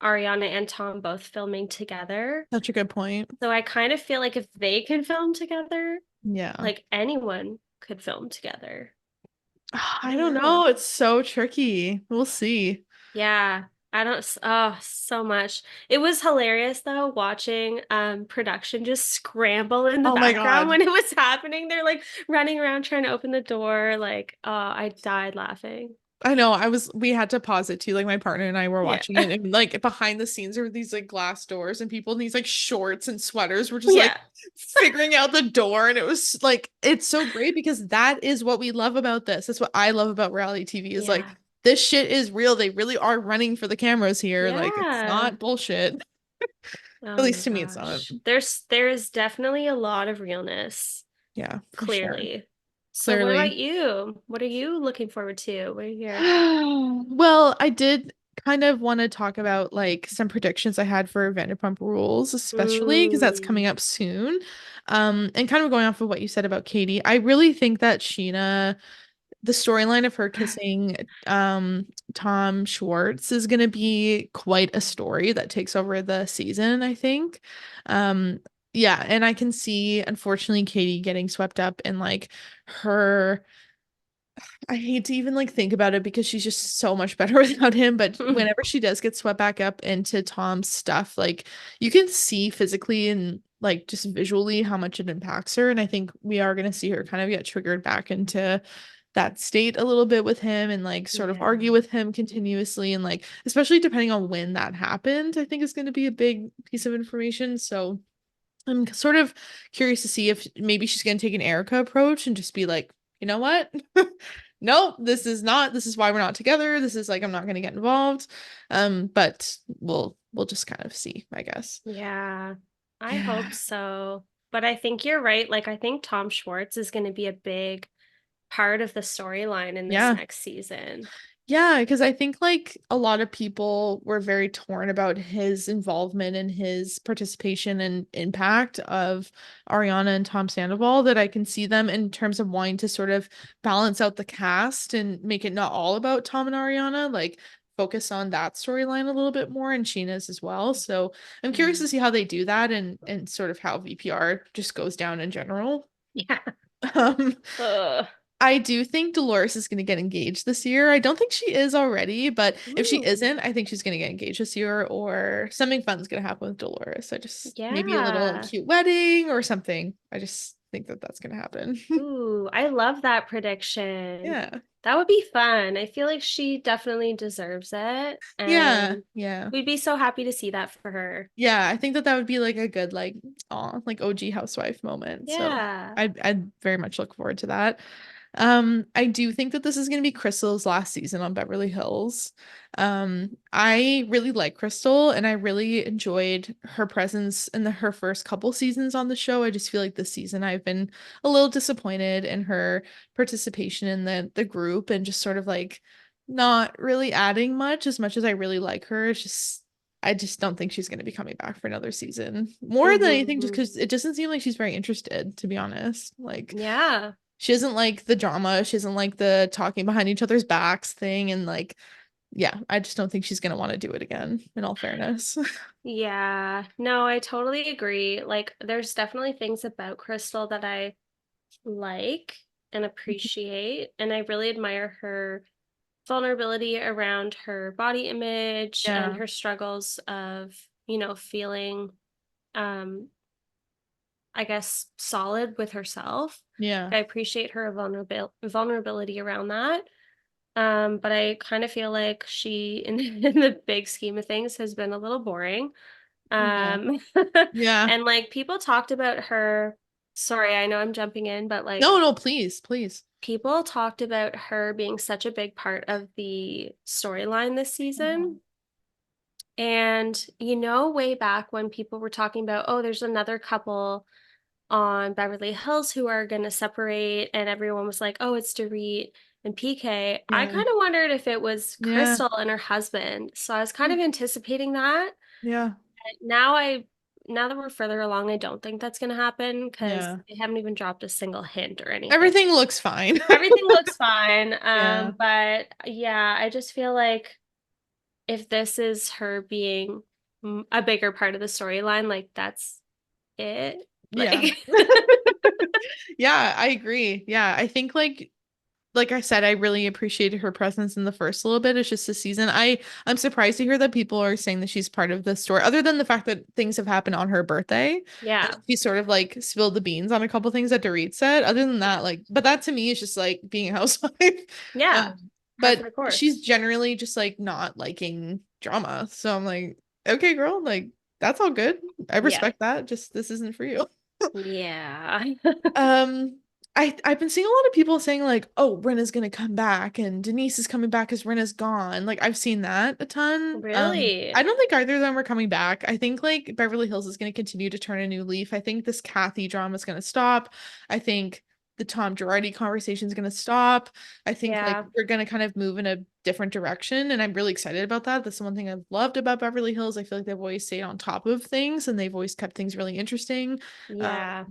Ariana and Tom both filming together. Such a good point. So I kind of feel like if they can film together, Yeah. like anyone could film together. I I don't don't know. know. It's so tricky. We'll see. Yeah, I don't oh, so much. It was hilarious though watching production just scramble in the Oh my background God. when it was happening. They're like running around trying to open the door like, oh, I died laughing. I know we had to pause it too. Like my partner and I were Yeah. watching it and like behind the scenes there were these like glass doors and people in these like shorts and sweaters were just like Yeah. figuring out the door. And it was like, it's so great because that is what we love about this. That's what I love about reality TV is like, Yeah. this shit is real. They really are running for the cameras here. Like it's Yeah. not bullshit. At Oh least my to me, it's not. gosh. There's definitely a lot of realness, Yeah, for sure. clearly. So what about Clearly. you? What are you looking forward to? What are your Well, I did kind of want to talk about like some predictions I had for Vanderpump Rules, especially because that's coming mm. up soon. And kind of going off of what you said about Katie, I really think that Sheena, the storyline of her kissing Tom Schwartz is going to be quite a story that takes over the season, I think. Um yeah, and I can see unfortunately Katie getting swept up in like her I hate to even like think about it because she's just so much better without him. But whenever she does get swept back up into Tom's stuff, like you can see physically and like just visually how much it impacts her. And I think we are going to see her kind of get triggered back into that state a little bit with him and like sort of Yeah. argue with him continuously. And like, especially depending on when that happened, I think is going to be a big piece of information. So I'm sort of curious to see if maybe she's going to take an Erica approach and just be like, you know what? Nope, this is why we're not together. This is like I'm not going to get involved. But we'll just kind of see, I guess. Yeah. I hope Yeah. so. But I think you're right. Like I think Tom Schwartz is going to be a big part of the storyline in this Yeah. next season. Yeah, because I think like a lot of people were very torn about his involvement and his participation and impact of Ariana and Tom Sandoval, that I can see them in terms of wanting to sort of balance out the cast and make it not all about Tom and Ariana, like focus on that storyline a little bit more and Sheena's as well. So I'm curious to Mm. see how they do that and sort of how VPR just goes down in general. Yeah. Um, Ugh. I do think Dolores is going to get engaged this year. I don't think she is already, but if she Ooh. isn't, I think she's going to get engaged this year or something fun's going to happen with Dolores. I just maybe a little Yeah. cute wedding or something. I just think that that's going to happen. Ooh, I love that prediction. Yeah. That would be fun. I feel like she definitely deserves it, Yeah. and Yeah. we'd be so happy to see that for her. Yeah, I think that that would be like a good like like OG housewife moment. So Yeah. I'd very much look forward to that. I do think that this is going to be Crystal's last season on Beverly Hills. I really like Crystal and I really enjoyed her presence in her first couple seasons on the show. I just feel like this season I've been a little disappointed in her participation in the group and just sort of like not really adding much as I really like her. It's just I just don't think she's going to be coming back for another season. More than anything, just Hmm. because it doesn't seem like she's very interested, to be honest. Like Yeah. she doesn't like the drama. She doesn't like the talking behind each other's backs thing. And like, yeah, I just don't think she's gonna want to do it again, in all fairness. Yeah. No, I totally agree. Like, there's definitely things about Crystal that I like and appreciate, and I really admire her vulnerability around her body image and Yeah. her struggles of, feeling um I guess solid with herself. Yeah. I appreciate her vulnerability around that. But I kind of feel like she in the big scheme of things has been a little boring. Yeah. Um Yeah. and like people talked about her, sorry, I know I'm jumping in, but like No, no, please, please. people talked about her being such a big part of the storyline this season. Mhm. And way back when people were talking about, oh, there's another couple on Beverly Hills who are going to separate, and everyone was like, oh, it's Dorit and PK. I Yeah. kind of wondered if it was Yeah. Crystal and her husband. So I was kind of anticipating that. Yeah. Now now that we're further along, I don't think that's going to happen because Yeah. they haven't even dropped a single hint or anything. Everything looks fine. Everything looks fine. Yeah. But yeah, I just feel like if this is her being a bigger part of the storyline, like that's it. Yeah. Like, Yeah, I agree. Yeah, I think like I said, I really appreciated her presence in the first little bit. It's just this season. I'm surprised to hear that people are saying that she's part of the story, other than the fact that things have happened on her birthday. And yeah, she sort of like spilled the beans on a couple things that Dorit said. Other than that, yeah, like, but that to me is just like being a housewife. Um, yeah. par but for the course. she's generally just like not liking drama. So I'm like, okay, girl, like that's all good. I Yeah. respect that. Just this isn't for you. Yeah. Um, I've been seeing a lot of people saying like, "Oh, Rinna's gonna come back and Denise is coming back because Rinna's gone." Like I've seen that a ton. Really? I don't think either of them are coming back. I think like Beverly Hills is gonna continue to turn a new leaf. I think this Kathy drama is gonna stop. I think the Tom Girardi conversation is gonna stop. I think like Yeah. we're gonna kind of move in a different direction, and I'm really excited about that. That's the one thing I've loved about Beverly Hills. I feel like they've always stayed on top of things, and they've always kept things really interesting. Um, Yeah.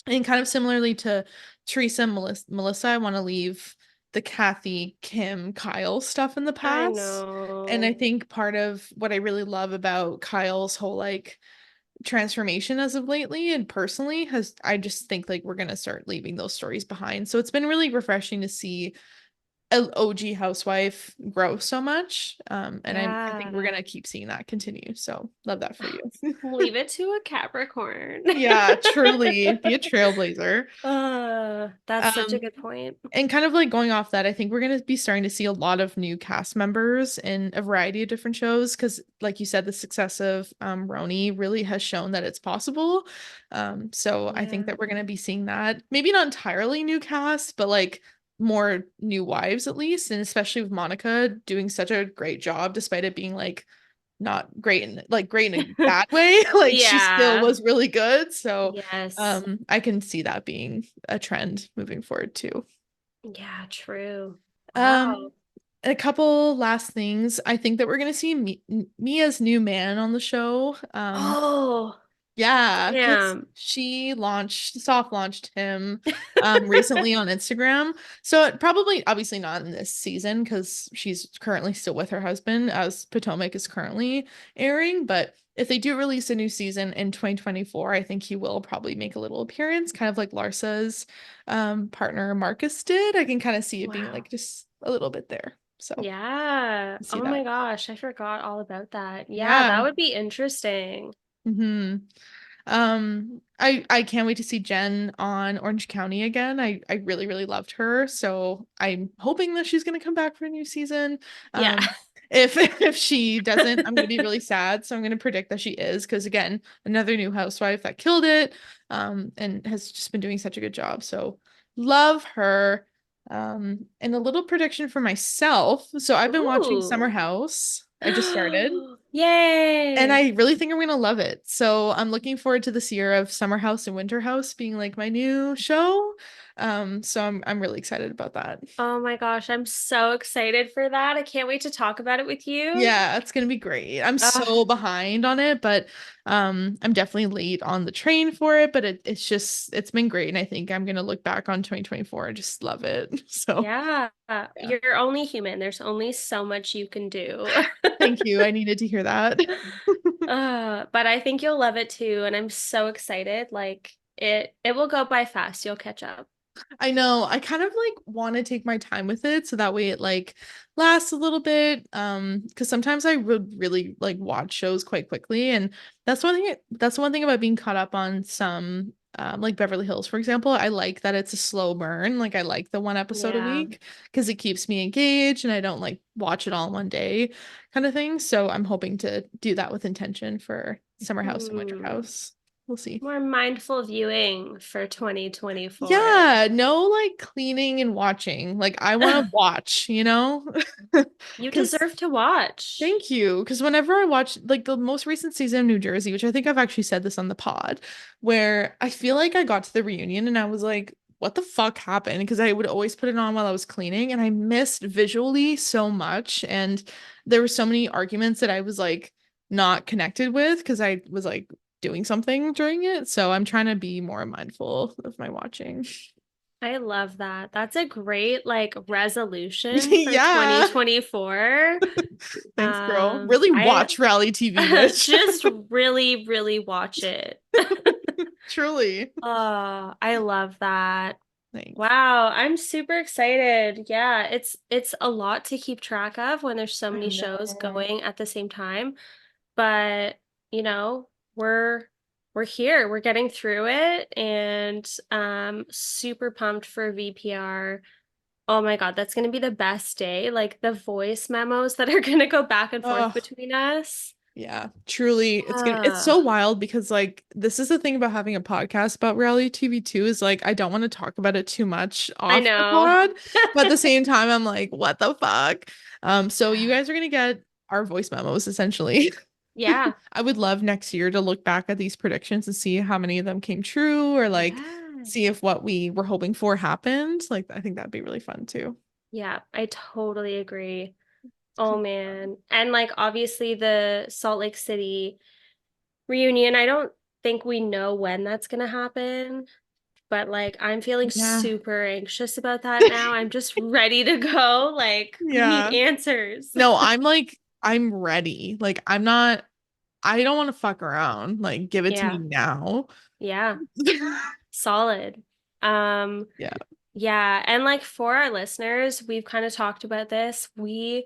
and kind of similarly to Teresa and Melissa, I want to leave the Kathy, Kim, Kyle stuff in the I past. And I know. think part of what I really love about Kyle's whole like transformation as of lately and personally has I just think like we're gonna start leaving those stories behind. So it's been really refreshing to see an OG housewife grow so much. And I think we're Yeah. gonna keep seeing that continue. So love that for you. Leave it to a Capricorn. Yeah, truly be a trailblazer. That's such a Um, good point. And kind of like going off that, I think we're going to be starting to see a lot of new cast members in a variety of different shows because, like you said, the success of Roni really has shown that it's possible. So I think Yeah. that we're going to be seeing that. Maybe not entirely new cast, but like more new wives at least. And especially with Monica doing such a great job, despite it being like not great in like great in a bad way. Like she still Yeah. was really good. So Yes. I can see that being a trend moving forward too. Yeah, true. Um, Wow. a couple last things. I think that we're gonna see Mia's new man on the show. Oh, Yeah, because damn. she soft launched him recently on Instagram. So it probably obviously not in this season because she's currently still with her husband as Potomac is currently airing. But if they do release a new season in 2024, I think he will probably make a little appearance, kind of like Larsa's partner Marcus did. I can kind of see it being Wow. like just a little bit there. So Yeah. see Oh that. my gosh, I forgot all about that. Yeah, Yeah. that would be interesting. hmm I can't wait to see Jen on Orange County again. I really really loved her, so I'm hoping that she's gonna come back for a new season. Yeah. If if she doesn't, I'm gonna be really sad. So I'm gonna predict that she is, because again, another new housewife that killed it, and has just been doing such a good job. So love her. And a little prediction for myself. So I've been watching Summer Ooh. House. I just started. And Yay. I really think I'm gonna love it. So I'm looking forward to this year of Summer House and Winter House being like my new show. So I'm really excited about that. Oh my gosh, I'm so excited for that. I can't wait to talk about it with you. Yeah, it's gonna be great. I'm Ugh, so behind on it, but I'm definitely late on the train for it, but it's been great. And I think I'm gonna look back on 2024 and just love it. So yeah. yeah. You're only human. There's only so much you can do. Thank you. I needed to hear that. But I think you'll love it too, and I'm so excited. Like it will go by fast. You'll catch up. I know. I kind of like want to take my time with it so that way it like lasts a little bit. Because sometimes I would really like watch shows quite quickly. And that's one thing about being caught up on some like Beverly Hills, for example. I like that it's a slow burn. Like I like the one episode a Yeah. week because it keeps me engaged and I don't like watch it all in one day kind of thing. So I'm hoping to do that with intention for Summer House and Winter Hmm. House. We'll see. More mindful viewing for 2024. Yeah, no like cleaning and watching. Like I want to watch, you know? You Cuz deserve to watch. thank you. Cuz whenever I watch like the most recent season of New Jersey, which I think I've actually said this on the pod, where I feel like I got to the reunion and I was like, what the fuck happened? Because I would always put it on while I was cleaning and I missed visually so much and there were so many arguments that I was like not connected with because I was like doing something during it. So I'm trying to be more mindful of my watching. I love that. That's a great like resolution for Yeah. 2024. Thanks, girl. Really I watch reality TV, bitch. just really, really watch it. Truly. Oh, I love that. Thanks. Wow, I'm super excited. Yeah, it's a lot to keep track of when there's so I many shows know. going at the same time. But, you know, we're here. We're getting through it and super pumped for VPR Oh my God, that's gonna be the best day. Like the voice memos that are gonna go back and forth Oh, between us. yeah, truly. It's so Uh, wild because like this is the thing about having a podcast about reality TV too, is like I don't want to talk about it too much I off the know. pod, but at the same time I'm like, what the fuck? So you Yeah. guys are gonna get our voice memos essentially. Yeah. I would love next year to look back at these predictions and see how many of them came true, or like Yeah. see if what we were hoping for happened. Like I think that'd be really fun too. Yeah, I totally agree. It's Oh gonna be fun. man. And like obviously the Salt Lake City reunion, I don't think we know when that's gonna happen, but like I'm feeling Yeah. super anxious about that now. I'm just ready to go. Like we need Yeah. answers. No, I'm like, I'm ready. Like, I don't want to fuck around. Like, give it to me Yeah. now. Yeah. Solid. Um, Yeah. yeah, and like for our listeners, we've kind of talked about this. We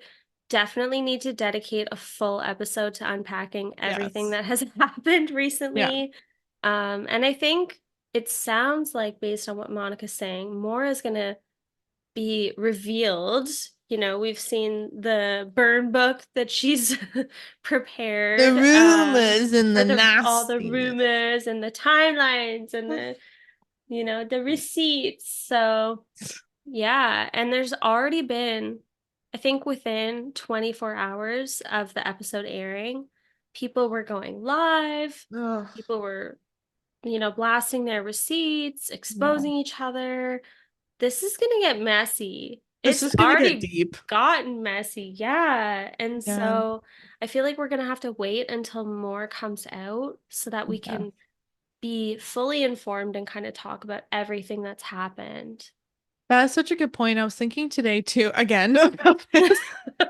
definitely need to dedicate a full episode to unpacking everything Yes. that has happened Yeah. recently. And I think it sounds like based on what Monica's saying, more is gonna be revealed. You know, we've seen the burn book that she's The prepared, rumors and the for the all the nastiness. rumors and the timelines and the receipts. So yeah, and there's already been, I think within 24 hours of the episode airing, people were going live, Ugh. people were, blasting their receipts, Yeah. exposing each other. This is gonna get messy. This It's is gonna get already deep. gotten messy, yeah. And Yeah. so I feel like we're gonna have to wait until more comes out so that we Yeah. can be fully informed and kind of talk about everything that's happened. That's such a good point. I was thinking today too, again, about this,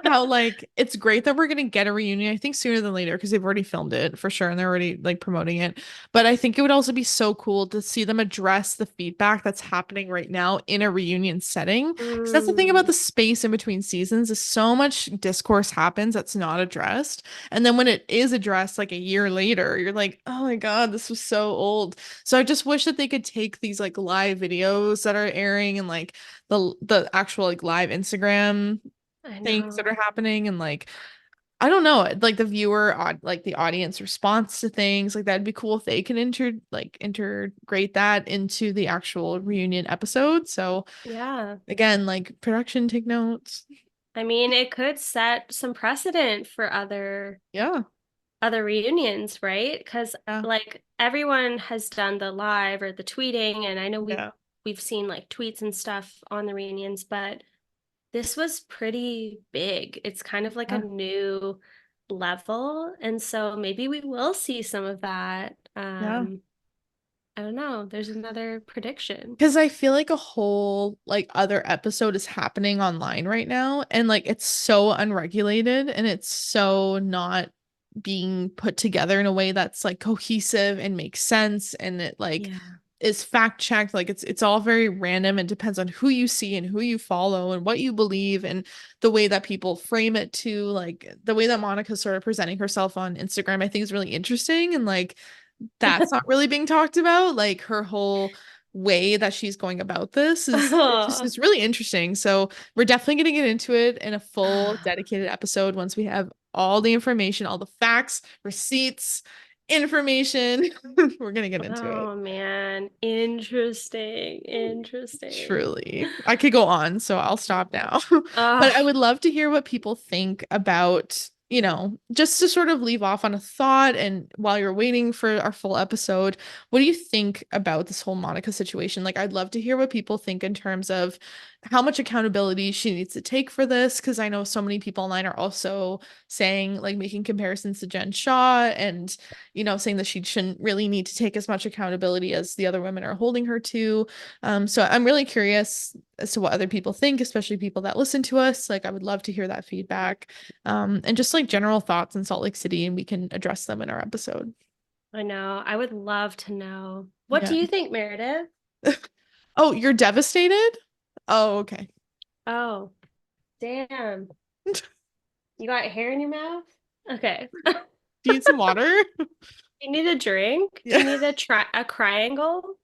how like it's great that we're gonna get a reunion. I think sooner than later because they've already filmed it for sure and they're already like promoting it. But I think it would also be so cool to see them address the feedback that's happening right now in a reunion setting. Because that's the thing about Mm, the space in between seasons is so much discourse happens that's not addressed. And then when it is addressed like a year later, you're like, oh my God, this was so old. So I just wish that they could take these like live videos that are airing and like the actual like live Instagram I things that know. are happening and like I don't know, like the like the audience response to things like that'd be cool if they can integrate that into the actual reunion episode. So Yeah. again, like production, take notes. I mean, it could set some precedent for Yeah, other reunions, right? Because yeah, like everyone has done the live or the tweeting, and I know yeah, we've seen like tweets and stuff on the reunions, but this was pretty big. It's kind of like a yeah. new level, and so maybe we will see some of that. Yeah. I don't know. There's another prediction. Because I feel like a whole like other episode is happening online right now, and like it's so unregulated and it's so not being put together in a way that's like cohesive and makes sense, and it like Yeah. is fact checked. Like it's all very random and depends on who you see and who you follow and what you believe and the way that people frame it too. Like the way that Monica's sort of presenting herself on Instagram, I think is really interesting and like that's not really being talked about. Like her whole way that she's going about this is it's just Oh. it's really interesting. So we're definitely gonna get into it in a full dedicated episode once we have all the information, all the facts, receipts, information. We're gonna get into it. Oh man, interesting, interesting. Truly. I could go on, so I'll stop now. But I Oh, would love to hear what people think about, just to sort of leave off on a thought. And while you're waiting for our full episode, what do you think about this whole Monica situation? Like, I'd love to hear what people think in terms of how much accountability she needs to take for this. Because I know so many people online are also saying, like, making comparisons to Jen Shaw and, saying that she shouldn't really need to take as much accountability as the other women are holding her to. So I'm really curious as to what other people think, especially people that listen to us. Like, I would love to hear that feedback. And just like general thoughts in Salt Lake City, and we can address them in our episode. I know. I would love to know. What Yeah. do you think, Meredith? Oh, you're devastated? Oh, okay. Oh, damn. You got hair in your mouth? Okay. Do you need some water? You need a drink? Do Yeah. you need a triangle?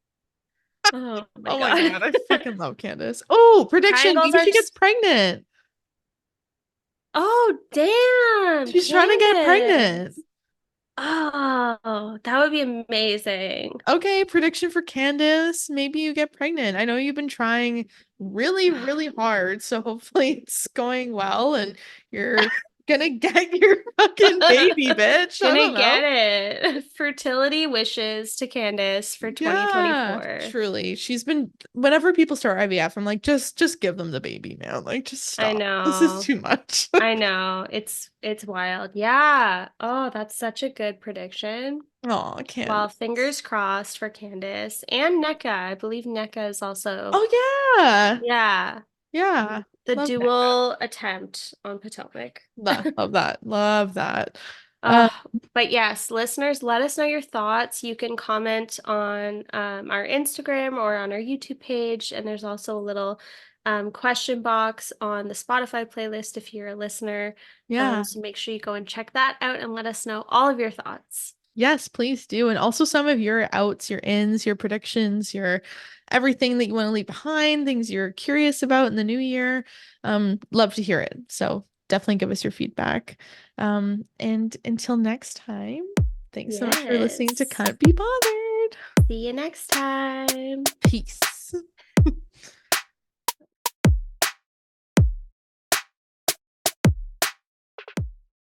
Oh my Oh my God. God, I fucking love Candace. Oh, prediction. Triangles Maybe are she gets just, pregnant. oh, damn, She's trying to get pregnant. Candace. Oh, that would be amazing. Okay, prediction for Candace. Maybe you get pregnant. I know you've been trying really, really hard, so hopefully it's going well and you're gonna get your fucking baby, bitch. I Gonna don't get know. it. Fertility wishes to Candace for Yeah, 2024. truly. She's been whenever people start IVF, I'm like, just give them the baby, man. Like, just I stop. This is know. too much. I know. It's wild. Yeah. Oh, that's such a good prediction. Oh, Well, Candace. fingers crossed for Candace and NECA. I believe NECA is also, Oh yeah. yeah, Yeah. the Love that. dual attempt on Potomac. Love that. Love that. Uh, but yes, listeners, let us know your thoughts. You can comment on our Instagram or on our YouTube page. And there's also a little question box on the Spotify playlist if you're a listener. Yeah. So make sure you go and check that out and let us know all of your thoughts. Yes, please do. And also some of your outs, your ins, your predictions, your everything that you want to leave behind, things you're curious about in the new year. Love to hear it. So definitely give us your feedback. And until next time, thanks so much for listening to Yes. Can't Be Bothered. See you next time. Peace.